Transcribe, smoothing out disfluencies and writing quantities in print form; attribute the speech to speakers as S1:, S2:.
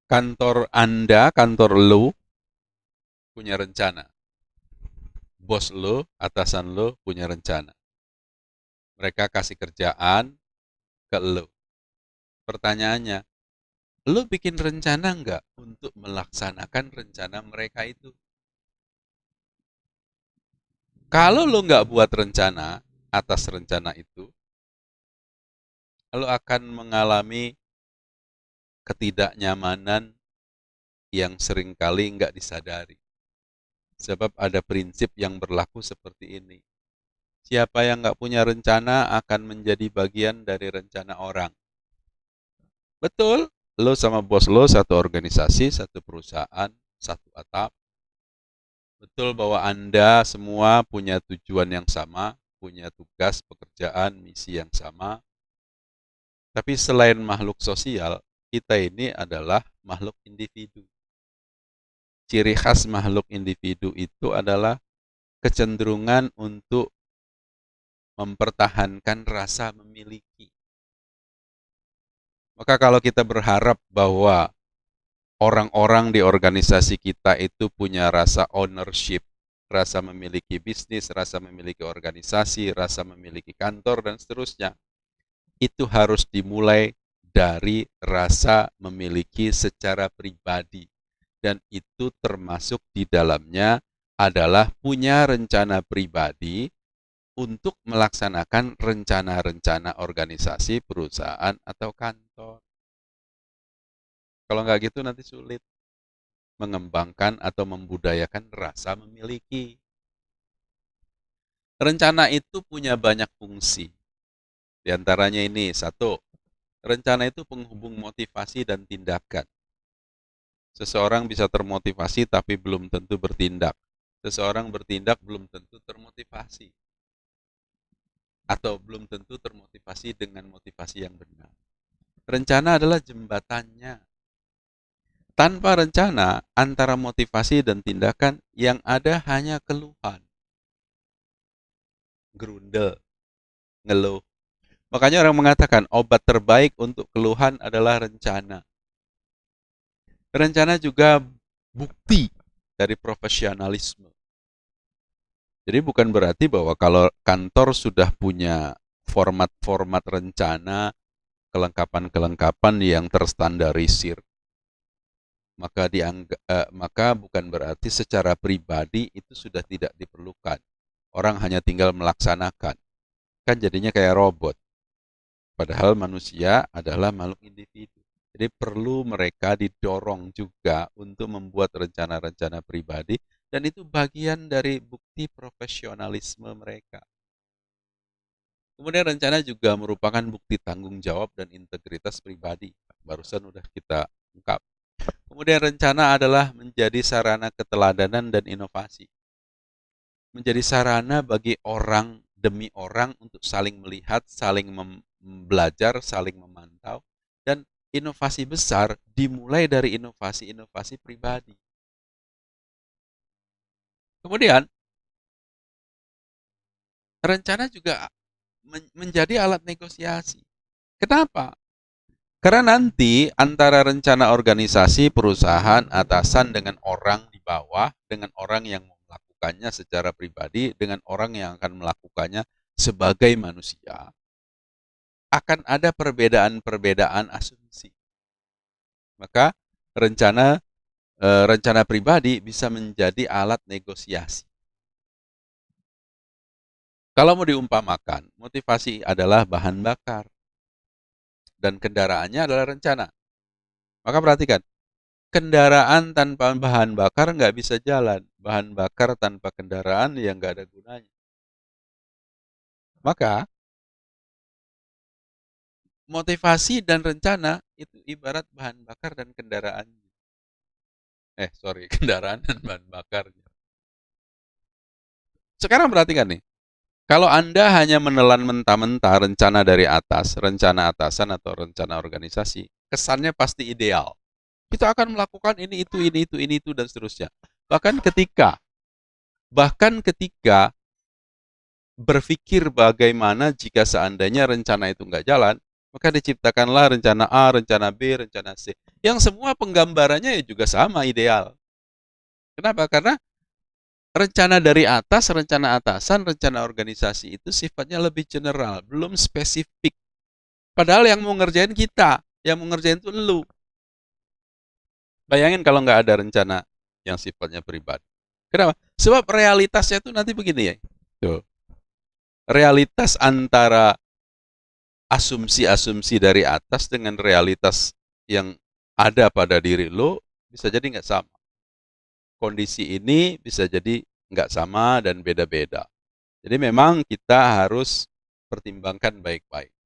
S1: Kantor Anda, kantor lo punya rencana. Bos lo, atasan lo punya rencana. Mereka kasih kerjaan ke lo. Pertanyaannya, lo bikin rencana nggak untuk melaksanakan rencana mereka itu? Kalau lo nggak buat rencana atas rencana itu, lo akan mengalami ketidaknyamanan yang seringkali nggak disadari. Sebab ada prinsip yang berlaku seperti ini. Siapa yang nggak punya rencana akan menjadi bagian dari rencana orang. Betul, lo sama bos lo satu organisasi, satu perusahaan, satu atap. Betul bahwa Anda semua punya tujuan yang sama, punya tugas, pekerjaan, misi yang sama. Tapi selain makhluk sosial, kita ini adalah makhluk individu. Ciri khas makhluk individu itu adalah kecenderungan untuk mempertahankan rasa memiliki. Maka kalau kita berharap bahwa orang-orang di organisasi kita itu punya rasa ownership, rasa memiliki bisnis, rasa memiliki organisasi, rasa memiliki kantor, dan seterusnya, itu harus dimulai dari rasa memiliki secara pribadi. Dan itu termasuk di dalamnya adalah punya rencana pribadi untuk melaksanakan rencana-rencana organisasi, perusahaan, atau kantor. Kalau nggak gitu nanti sulit mengembangkan atau membudayakan rasa memiliki. Rencana itu punya banyak fungsi. Di antaranya ini, satu, rencana itu penghubung motivasi dan tindakan. Seseorang bisa termotivasi tapi belum tentu bertindak. Seseorang bertindak belum tentu termotivasi. Atau belum tentu termotivasi dengan motivasi yang benar. Rencana adalah jembatannya. Tanpa rencana, antara motivasi dan tindakan yang ada hanya keluhan. Gerundel, ngeluh. Makanya orang mengatakan obat terbaik untuk keluhan adalah rencana. Rencana juga bukti dari profesionalisme. Jadi bukan berarti bahwa kalau kantor sudah punya format-format rencana, kelengkapan-kelengkapan yang terstandarisir, maka bukan berarti secara pribadi itu sudah tidak diperlukan. Orang hanya tinggal melaksanakan. Kan jadinya kayak robot. Padahal manusia adalah makhluk individu. Jadi perlu mereka didorong juga untuk membuat rencana-rencana pribadi dan itu bagian dari bukti profesionalisme mereka. Kemudian rencana juga merupakan bukti tanggung jawab dan integritas pribadi. Barusan udah kita ungkap. Kemudian rencana adalah menjadi sarana keteladanan dan inovasi. Menjadi sarana bagi orang demi orang untuk saling melihat, saling belajar, saling memantau, dan inovasi besar dimulai dari inovasi-inovasi pribadi. Kemudian, rencana juga menjadi alat negosiasi. Kenapa? Karena nanti antara rencana organisasi, perusahaan, atasan dengan orang di bawah, dengan orang yang melakukannya secara pribadi, dengan orang yang akan melakukannya sebagai manusia, akan ada perbedaan-perbedaan asumsi. Maka rencana rencana pribadi bisa menjadi alat negosiasi. Kalau mau diumpamakan, motivasi adalah bahan bakar dan kendaraannya adalah rencana. Maka perhatikan, kendaraan tanpa bahan bakar nggak bisa jalan. Bahan bakar tanpa kendaraan yang nggak ada gunanya. Maka motivasi dan rencana itu ibarat bahan bakar dan kendaraan. Kendaraan dan bahan bakarnya. Sekarang perhatikan nih, kalau Anda hanya menelan mentah-mentah rencana dari atas, rencana atasan atau rencana organisasi, kesannya pasti ideal. Kita akan melakukan ini, itu, dan seterusnya. Bahkan ketika berpikir bagaimana jika seandainya rencana itu nggak jalan, Maka diciptakanlah rencana A, rencana B, rencana C. Yang semua penggambarannya ya juga sama, ideal. Kenapa? Karena rencana dari atas, rencana atasan, rencana organisasi itu sifatnya lebih general, belum spesifik. Padahal yang mau ngerjain kita, yang mau ngerjain itu lu. Bayangin kalau nggak ada rencana yang sifatnya pribadi. Kenapa? Sebab realitasnya itu nanti begini ya. Tuh. Realitas antara asumsi-asumsi dari atas dengan realitas yang ada pada diri lo bisa jadi nggak sama. Kondisi ini bisa jadi nggak sama dan beda-beda. Jadi memang kita harus pertimbangkan baik-baik.